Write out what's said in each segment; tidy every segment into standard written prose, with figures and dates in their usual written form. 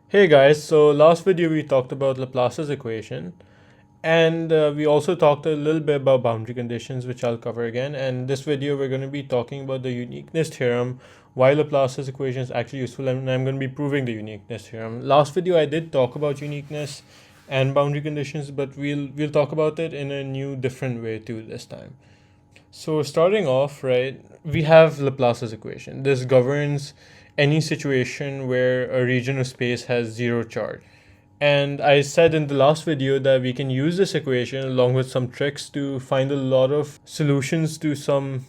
Hey guys, so last video we talked about Laplace's equation and we also talked a little bit about boundary conditions, which I'll cover again. And this video we're going to be talking about the uniqueness theorem, why Laplace's equation is actually useful, and I'm going to be proving the uniqueness theorem. Last video I did talk about uniqueness and boundary conditions, but we'll talk about it in a new different way too this time. So starting off, right, we have Laplace's equation. This governs any situation where a region of space has zero charge. And I said in the last video that we can use this equation along with some tricks to find a lot of solutions to some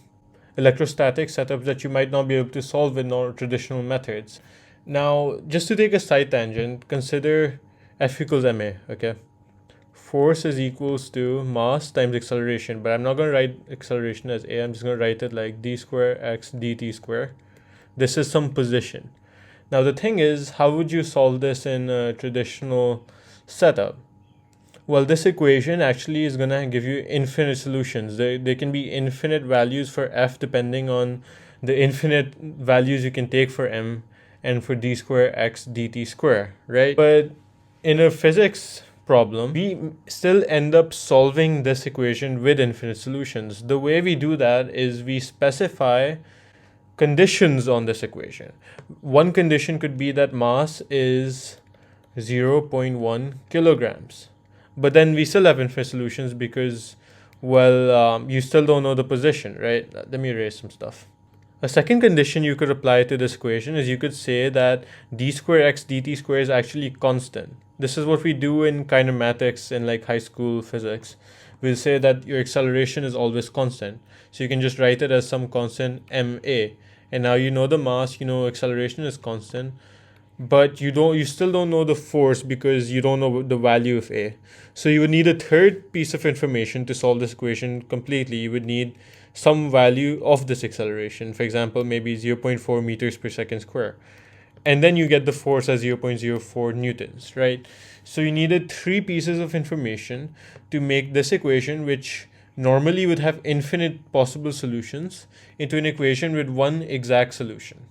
electrostatic setups that you might not be able to solve with traditional methods. Now, just to take a side tangent, consider F equals ma, okay? Force is equals to mass times acceleration, but I'm not going to write acceleration as a, I'm just going to write it like d square x dt square. This is some position. Now the thing is, how would you solve this in a traditional setup? Well, this equation actually is going to give you infinite solutions. There can be infinite values for f depending on the infinite values you can take for m and for d square x dt square, right? But in a physics problem, we still end up solving this equation with infinite solutions. The way we do that is we specify conditions on this equation. One condition could be that mass is 0.1 kilograms. But then we still have infinite solutions because, well, you still don't know the position, right? Let me erase some stuff. A second condition you could apply to this equation is you could say that d square x dt square is actually constant. This is what we do in kinematics in like high school physics. We'll say that your acceleration is always constant. So you can just write it as some constant ma. And now you know the mass, you know acceleration is constant, but you still don't know the force because you don't know the value of a. So you would need a third piece of information to solve this equation completely. You would need some value of this acceleration, for example maybe 0.4 meters per second square, and then you get the force as 0.04 newtons, right? So you needed three pieces of information to make this equation, which normally would have infinite possible solutions, into an equation with one exact solution.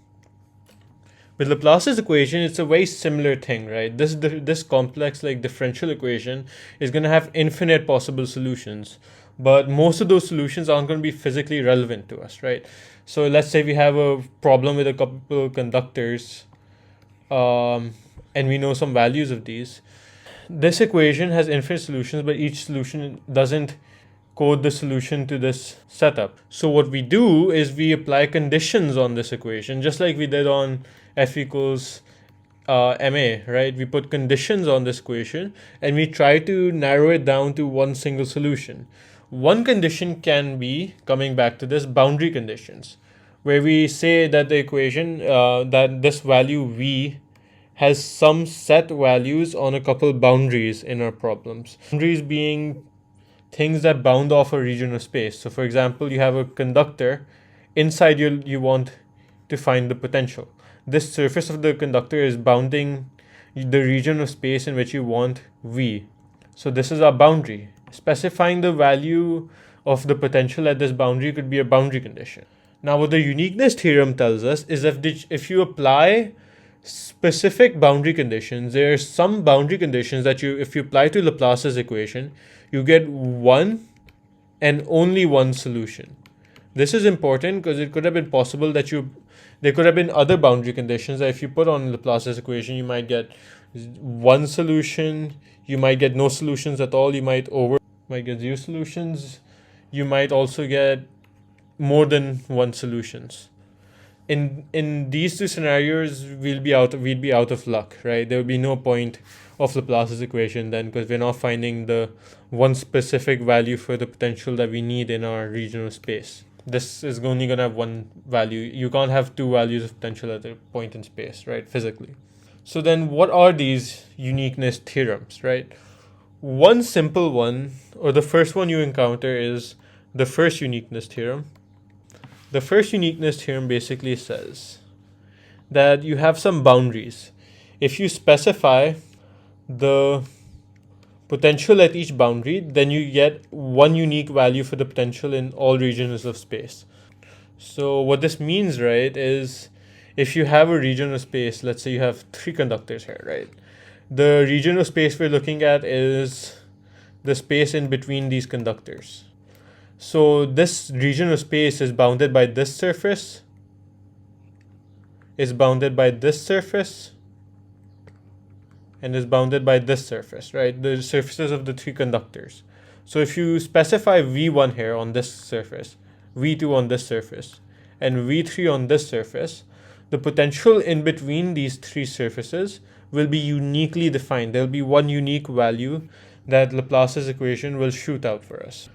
With Laplace's equation, it's a very similar thing, right? This complex like differential equation is going to have infinite possible solutions, but most of those solutions aren't going to be physically relevant to us, right? So let's say we have a problem with a couple conductors, and we know some values of these. This equation has infinite solutions, but each solution doesn't code the solution to this setup. So what we do is we apply conditions on this equation, just like we did on f equals ma, right? We put conditions on this equation and we try to narrow it down to one single solution. One condition can be, coming back to this, boundary conditions, where we say that the equation, that this value v has some set values on a couple boundaries in our problems. Boundaries being things that bound off a region of space. So for example, you have a conductor. Inside you want to find the potential. This surface of the conductor is bounding the region of space in which you want V. So this is our boundary. Specifying the value of the potential at this boundary could be a boundary condition. Now what the uniqueness theorem tells us is if you apply specific boundary conditions, there are some boundary conditions that if you apply to Laplace's equation, you get one and only one solution. This is important because it could have been possible that there could have been other boundary conditions that if you put on Laplace's equation, you might get one solution, you might get no solutions at all, you might get zero solutions, you might also get more than one solutions. In these two scenarios, we'd be out of luck, right? There would be no point of Laplace's equation then, because we're not finding the one specific value for the potential that we need in our region of space. This is only going to have one value. You can't have two values of potential at a point in space, right, physically. So then what are these uniqueness theorems, right? One simple one, or the first one you encounter, is the first uniqueness theorem. The first uniqueness theorem basically says that you have some boundaries. If you specify the potential at each boundary, then you get one unique value for the potential in all regions of space. So what this means, right, is if you have a region of space, let's say you have three conductors here, right? The region of space we're looking at is the space in between these conductors. So this region of space is bounded by this surface, is bounded by this surface, and is bounded by this surface, right? The surfaces of the three conductors. So if you specify V1 here on this surface, V2 on this surface, and V3 on this surface, the potential in between these three surfaces will be uniquely defined. There'll be one unique value that Laplace's equation will shoot out for us.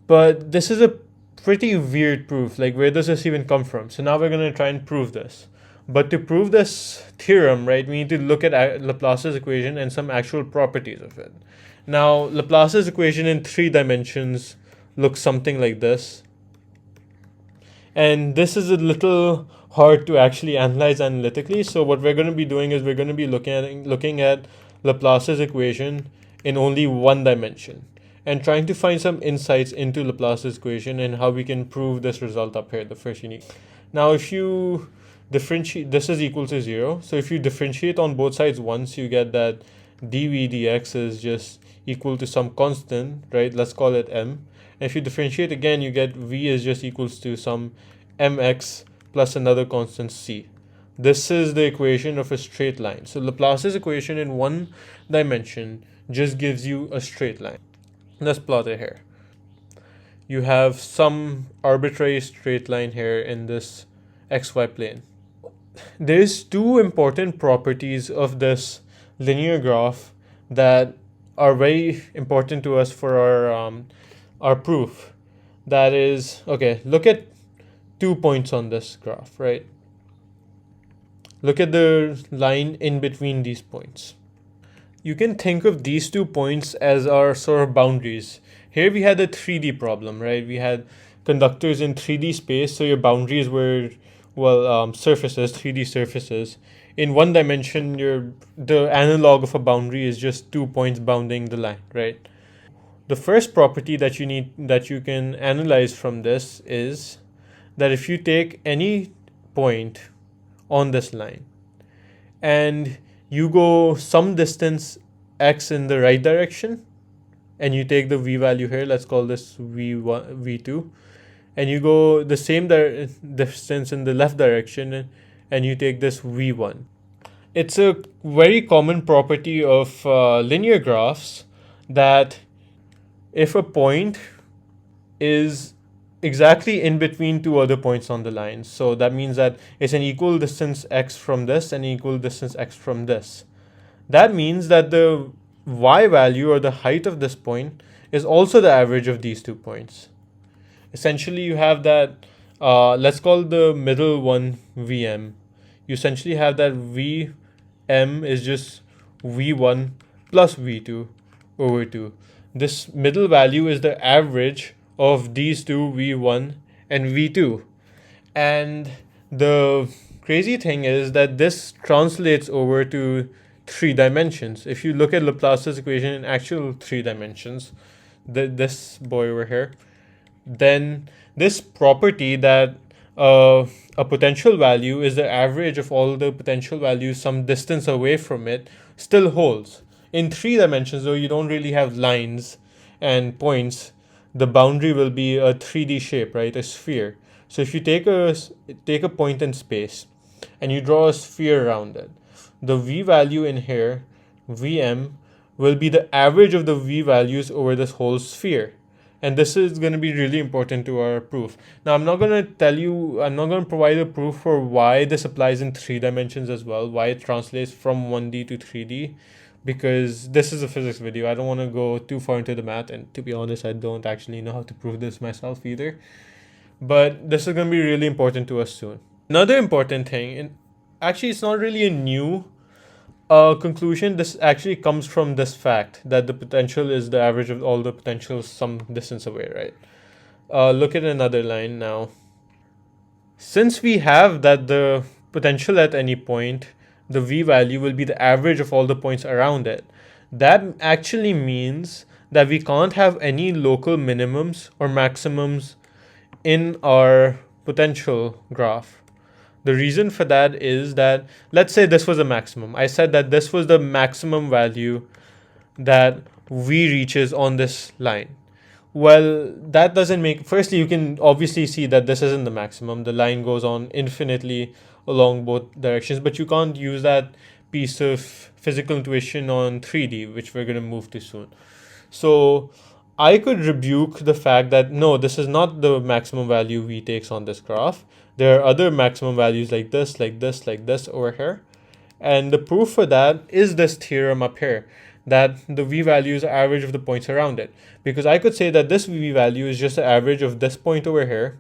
But this is a pretty weird proof. Like, where does this even come from? So now we're going to try and prove this. But to prove this theorem, right, we need to look at Laplace's equation and some actual properties of it. Now, Laplace's equation in 3 dimensions looks something like this. And this is a little hard to actually analyze analytically. So what we're going to be doing is we're going to be looking at Laplace's equation in only 1 dimension and trying to find some insights into Laplace's equation and how we can prove this result up here, the first unique. Now, if you differentiate, this is equal to 0. So if you differentiate on both sides once, you get that dv dx is just equal to some constant, right? Let's call it m. And if you differentiate again, you get v is just equals to some mx plus another constant c. This is the equation of a straight line. So Laplace's equation in 1 dimension just gives you a straight line. Let's plot it here. You have some arbitrary straight line here in this xy plane. There's 2 important properties of this linear graph that are very important to us for our proof. That is, okay, look at 2 points on this graph, right? Look at the line in between these points. You can think of these 2 points as our sort of boundaries. Here we had a 3D problem, right? We had conductors in 3D space, so your boundaries were, well, surfaces, 3D surfaces. In 1 dimension, the analog of a boundary is just 2 points bounding the line, right? The first property that you can analyze from this is that if you take any point on this line and you go some distance x in the right direction and you take the v value here, let's call this v1, v2, and you go the same distance in the left direction and you take this v1. It's a very common property of linear graphs that if a point is exactly in between 2 other points on the line, so that means that it's an equal distance x from this and equal distance x from this. That means that the y value or the height of this point is also the average of these 2 points. Essentially, you have that, let's call the middle one Vm. You essentially have that Vm is just V1 plus V2 over 2. This middle value is the average of these 2, V1 and V2. And the crazy thing is that this translates over to 3 dimensions. If you look at Laplace's equation in actual 3 dimensions, this boy over here, then this property that a potential value is the average of all the potential values some distance away from it still holds. In 3 dimensions, though, you don't really have lines and points. The boundary will be a 3D shape, right? A sphere. So if you take a point in space and you draw a sphere around it, the v value in here, Vm, will be the average of the v values over this whole sphere. And this is going to be really important to our proof. Now, I'm not going to provide a proof for why this applies in 3 dimensions as well, why it translates from 1D to 3D, because this is a physics video. I don't want to go too far into the math, and to be honest, I don't actually know how to prove this myself either. But this is going to be really important to us soon. Another important thing, and actually it's not really a new conclusion. This actually comes from this fact that the potential is the average of all the potentials some distance away, right? Look at another line now. Since we have that the potential at any point, the v value will be the average of all the points around it, that actually means that we can't have any local minimums or maximums in our potential graph. The reason for that is that, let's say this was a maximum. I said that this was the maximum value that v reaches on this line. Well, that doesn't make. Firstly, you can obviously see that this isn't the maximum. The line goes on infinitely along both directions, but you can't use that piece of physical intuition on 3D, which we're going to move to soon. So I could rebuke the fact that no, this is not the maximum value v takes on this graph. There are other maximum values like this, like this, like this over here. And the proof for that is this theorem up here, that the v value is the average of the points around it. Because I could say that this v value is just the average of this point over here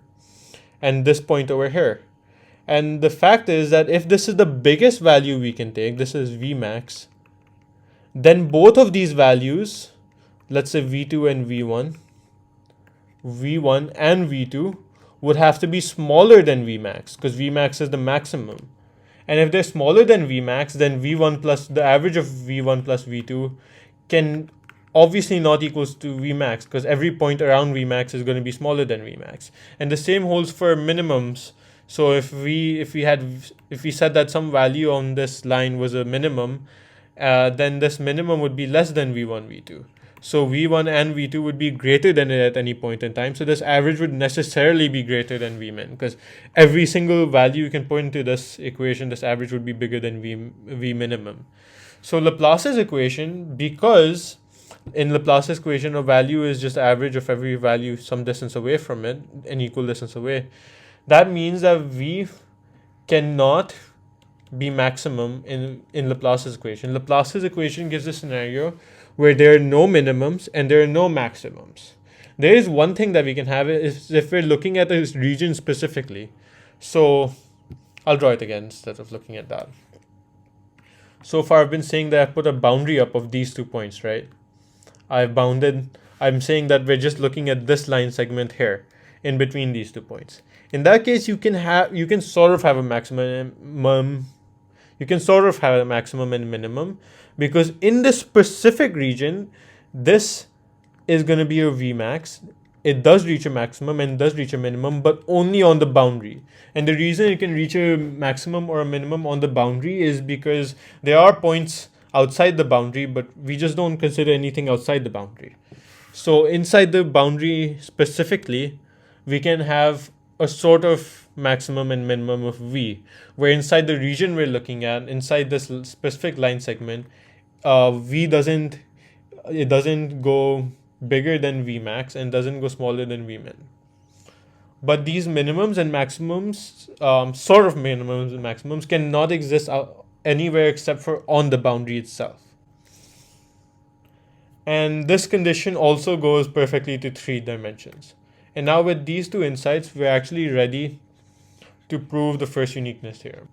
and this point over here. And the fact is that if this is the biggest value we can take, this is v max, then both of these values, let's say v2 and v1 and v2 would have to be smaller than v max, because v max is the maximum. And if they're smaller than Vmax, then V1 plus the average of V1 plus V2 can obviously not equals to Vmax, because every point around Vmax is going to be smaller than Vmax. And the same holds for minimums. So if we said that some value on this line was a minimum, then this minimum would be less than V1, V2. So V1 and V2 would be greater than it at any point in time. So this average would necessarily be greater than Vmin, because every single value you can put into this equation, this average would be bigger than V minimum. So Laplace's equation, because in Laplace's equation a value is just average of every value some distance away from it, an equal distance away, that means that V cannot be maximum in Laplace's equation. Laplace's equation gives a scenario where there are no minimums and there are no maximums. There is one thing that we can have is if we're looking at this region specifically. So I'll draw it again instead of looking at that. So far I've been saying that I put a boundary up of these 2 points, right? I'm saying that we're just looking at this line segment here in between these 2 points. In that case, you can sort of have a maximum. You can sort of have a maximum and minimum, because in this specific region, this is going to be your Vmax. It does reach a maximum and does reach a minimum, but only on the boundary. And the reason it can reach a maximum or a minimum on the boundary is because there are points outside the boundary, but we just don't consider anything outside the boundary. So inside the boundary specifically, we can have a sort of maximum and minimum of v, where inside the region we're looking at, inside this specific line segment, v doesn't go bigger than v max and doesn't go smaller than v min. But these minimums and maximums, sort of minimums and maximums, cannot exist anywhere except for on the boundary itself. And this condition also goes perfectly to 3 dimensions. And now with these 2 insights, we're actually ready to prove the first uniqueness theorem.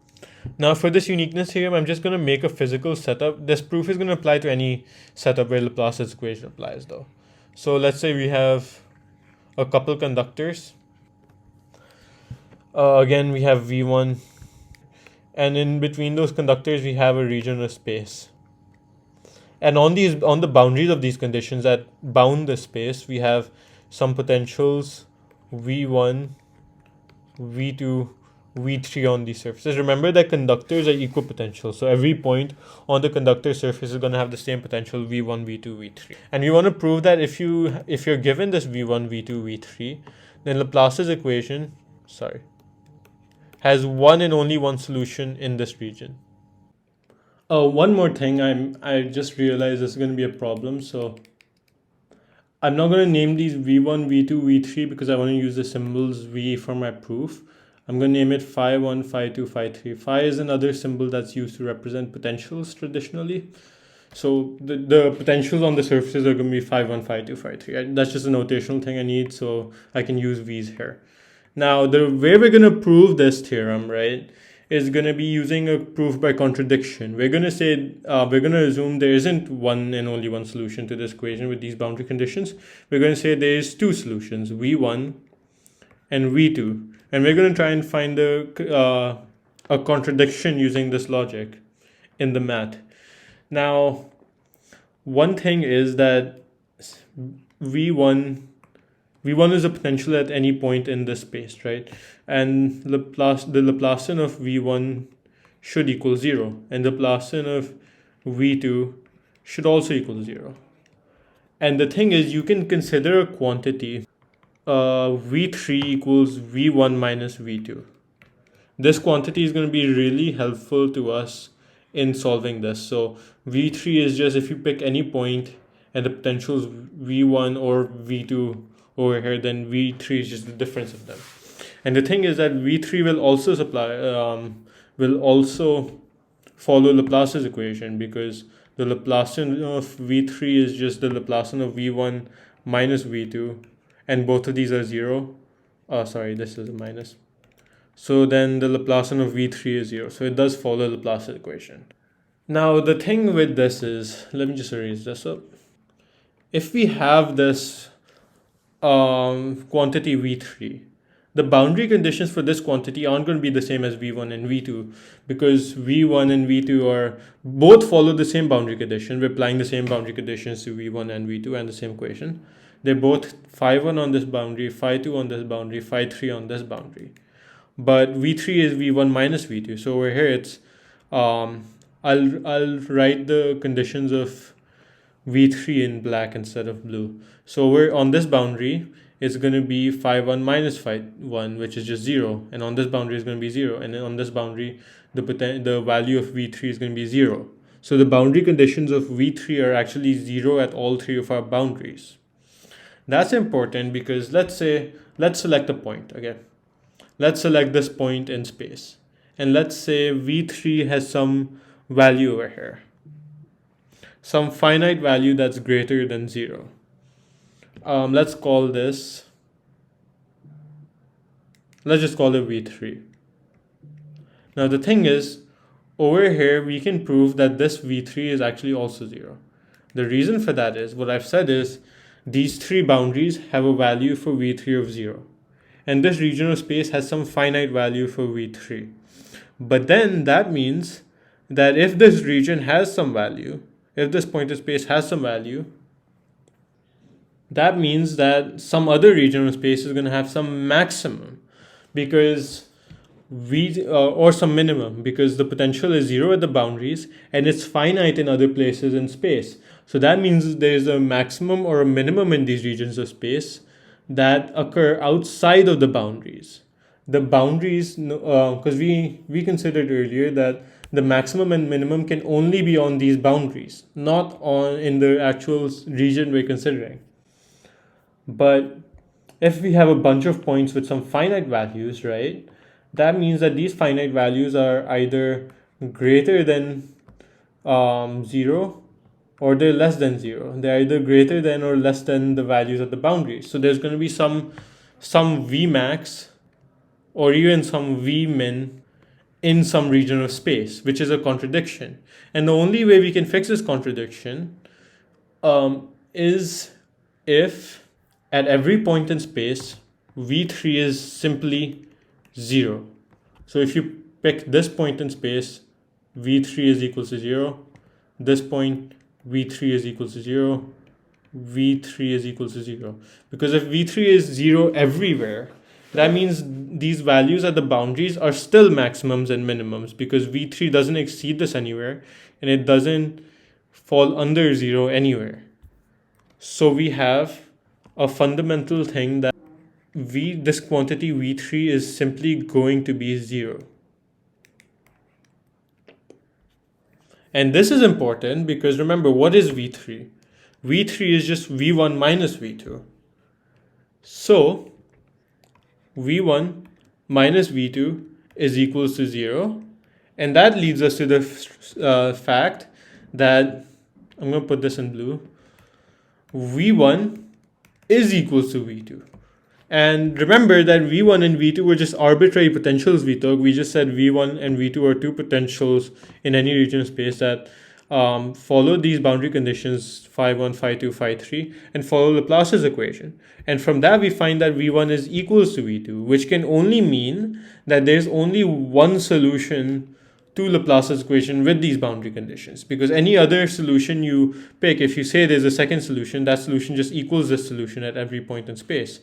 Now for this uniqueness theorem, I'm just going to make a physical setup. This proof is going to apply to any setup where Laplace's equation applies though. So let's say we have a couple conductors. Again, we have V1. And in between those conductors, we have a region of space. And on the boundaries of these conditions that bound the space, we have some potentials V1, V2, V3 on these surfaces. Remember that conductors are equipotential. So every point on the conductor surface is going to have the same potential V1, V2, V3. And we want to prove that if you're given this V1, V2, V3, then Laplace's equation, has one and only one solution in this region. One more thing, I just realized this is going to be a problem. So I'm not going to name these V1, V2, V3 because I want to use the symbols V for my proof. I'm going to name it phi1, phi2, phi3. Phi is another symbol that's used to represent potentials traditionally. So the potentials on the surfaces are going to be phi1, phi2, phi3. That's just a notational thing I need, so I can use V's here. Now, the way we're going to prove this theorem, right, is going to be using a proof by contradiction. We're going to say, we're going to assume there isn't one and only one solution to this equation with these boundary conditions. We're going to say there's 2 solutions, V1 and V2. And we're going to try and find a contradiction using this logic in the math. Now, one thing is that V1 V1 is a potential at any point in this space, right? And the Laplacian of V1 should equal 0, and the Laplacian of V2 should also equal 0. And the thing is, you can consider a quantity V3 equals V1 minus V2. This quantity is going to be really helpful to us in solving this. So V3 is just if you pick any point and the potential is V1 or V2 over here, then V3 is just the difference of them. And the thing is that V3 will also follow Laplace's equation, because the Laplacian of V3 is just the Laplacian of V1 minus V2, and both of these are 0. Sorry, this is a minus. So then the Laplacian of V3 is 0. So it does follow Laplace's equation. Now the thing with this is, let me just erase this up. If we have this quantity V3, the boundary conditions for this quantity aren't going to be the same as V1 and V2, because V1 and V2 are both follow the same boundary condition. We're applying the same boundary conditions to V1 and V2 and the same equation. They're both phi1 on this boundary, phi2 on this boundary, phi3 on this boundary. But V3 is V1 minus V2. So over here it's I'll write the conditions of V3 in black instead of blue. So we're on this boundary, it's going to be phi1 minus phi1, which is just 0. And on this boundary is going to be 0. And then on this boundary, the value of V3 is going to be 0. So the boundary conditions of V3 are actually 0 at all three of our boundaries. That's important because let's select a point again. Let's select this point in space. And let's say V3 has some value over here, some finite value that's greater than 0. Let's just call it V3. Now the thing is, over here we can prove that this V3 is actually also 0. The reason for that is, what I've said is, these three boundaries have a value for V3 of 0. And this region of space has some finite value for V3. But then that means that if this region has some value, if this point of space has some value, that means that some other region of space is going to have some maximum, because or some minimum, because the potential is 0 at the boundaries and it's finite in other places in space. So that means there's a maximum or a minimum in these regions of space that occur outside of the boundaries. The boundaries, because we considered earlier that the maximum and minimum can only be on these boundaries, not in the actual region we're considering. But if we have a bunch of points with some finite values, right, that means that these finite values are either greater than 0 or they're less than 0. They're either greater than or less than the values at the boundaries. So there's going to be some Vmax or even some Vmin in some region of space, which is a contradiction. And the only way we can fix this contradiction is if at every point in space, V3 is simply 0. So if you pick this point in space, V3 is equal to 0. This point, V3 is equal to 0. V3 is equal to 0. Because if V3 is 0 everywhere, that means these values at the boundaries are still maximums and minimums, because V3 doesn't exceed this anywhere and it doesn't fall under 0 anywhere. So we have a fundamental thing that this quantity V3 is simply going to be 0. And this is important because remember, what is V3? V3 is just V1 minus V2. So V1 minus V2 is equals to 0. And that leads us to the fact that, I'm going to put this in blue, V1 is equals to V2. And remember that V1 and V2 were just arbitrary potentials we took. We just said V1 and V2 are two potentials in any region of space that follow these boundary conditions, phi1, phi2, phi3, and follow Laplace's equation. And from that, we find that V1 is equals to V2, which can only mean that there's only one solution to Laplace's equation with these boundary conditions. Because any other solution you pick, if you say there's a second solution, that solution just equals this solution at every point in space.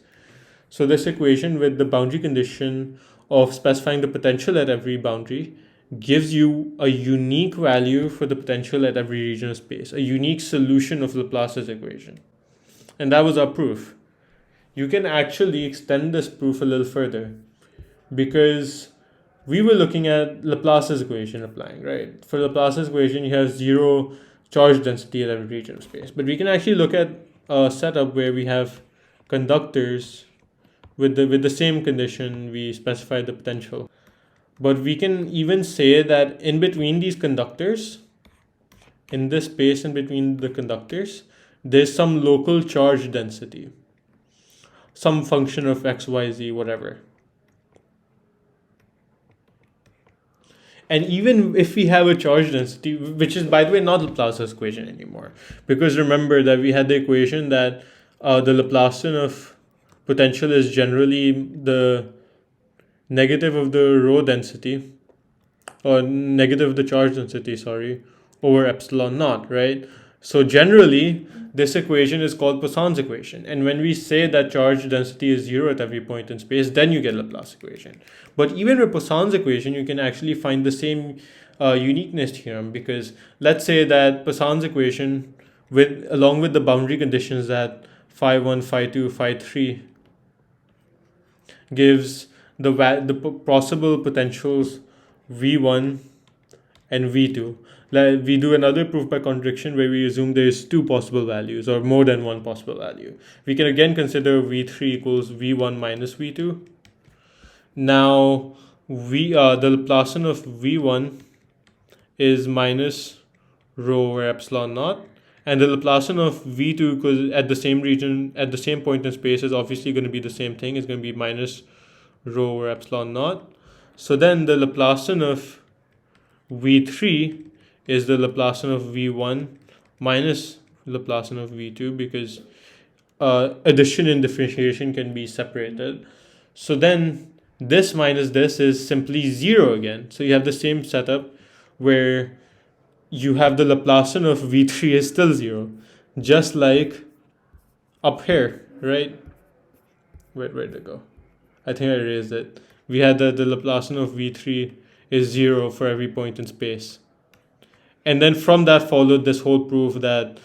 So this equation with the boundary condition of specifying the potential at every boundary gives you a unique value for the potential at every region of space, a unique solution of Laplace's equation. And that was our proof. You can actually extend this proof a little further, because we were looking at Laplace's equation applying, right? For Laplace's equation, you have zero charge density at every region of space. But we can actually look at a setup where we have conductors with the same condition we specified the potential. But we can even say that in between these conductors, in this space in between the conductors, there's some local charge density, some function of x, y, z, whatever. And even if we have a charge density, which is, by the way, not Laplace's equation anymore, because remember that we had the equation that the Laplacian of potential is generally the negative of the rho density, or negative of the charge density, sorry, over epsilon naught, right? So generally, this equation is called Poisson's equation. And when we say that charge density is zero at every point in space, then you get Laplace equation. But even with Poisson's equation, you can actually find the same uniqueness theorem, because let's say that Poisson's equation, along with the boundary conditions that phi 1, phi 2, phi 3 gives the possible potentials V1 and V2. We do another proof by contradiction where we assume there's two possible values or more than one possible value. We can again consider V3 equals V1 minus V2. Now, the Laplacian of V1 is minus rho over epsilon naught. And the Laplacian of V2, because at the same region, at the same point in space, is obviously going to be the same thing. It's going to be minus rho over epsilon naught. So then the Laplacian of V3 is the Laplacian of V1 minus Laplacian of V2, because addition and differentiation can be separated. So then this minus this is simply 0 again. So you have the same setup where you have the Laplacian of V3 is still 0, just like up here, right? Where'd it go? I think I erased it. We had that the Laplacian of V3 is 0 for every point in space. And then from that followed this whole proof that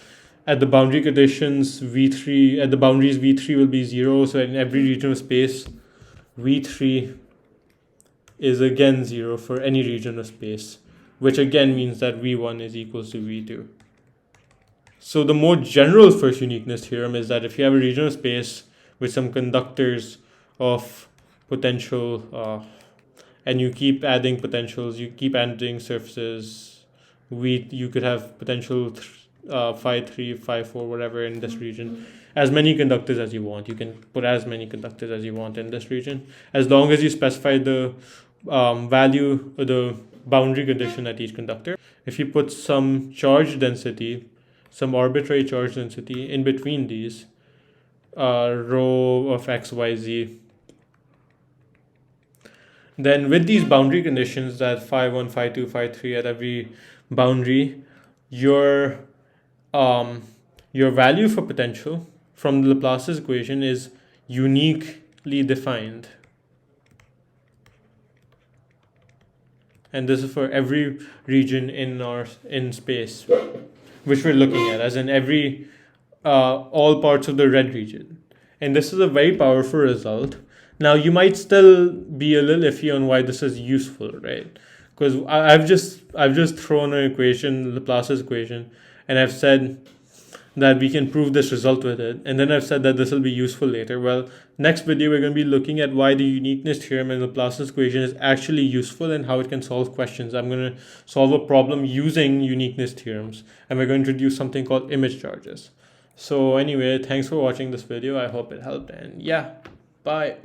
at the boundary conditions, at the boundaries, V3 will be 0. So in every region of space, V3 is again 0 for any region of space, which again means that V1 is equals to V2. So the more general first uniqueness theorem is that if you have a region of space with some conductors of potential, and you keep adding potentials, you keep adding surfaces, you could have potential phi 3, phi 4, whatever in this region, as many conductors as you want. You can put as many conductors as you want in this region, as long as you specify the value or the boundary condition at each conductor. If you put some charge density, some arbitrary charge density in between these, rho of x, y, z, then with these boundary conditions that phi 1, phi 2, phi 3 at every boundary, your value for potential from the Laplace's equation is uniquely defined. And this is for every region in space, which we're looking at, as in every all parts of the red region. And this is a very powerful result. Now you might still be a little iffy on why this is useful, right? Because I've just thrown an equation, Laplace's equation, and I've said that we can prove this result with it, and then I've said that this will be useful later. Well, next video we're going to be looking at why the uniqueness theorem and Laplace's equation is actually useful and how it can solve questions. I'm going to solve a problem using uniqueness theorems, and we're going to introduce something called image charges. So anyway, thanks for watching this video. I hope it helped, and yeah, bye.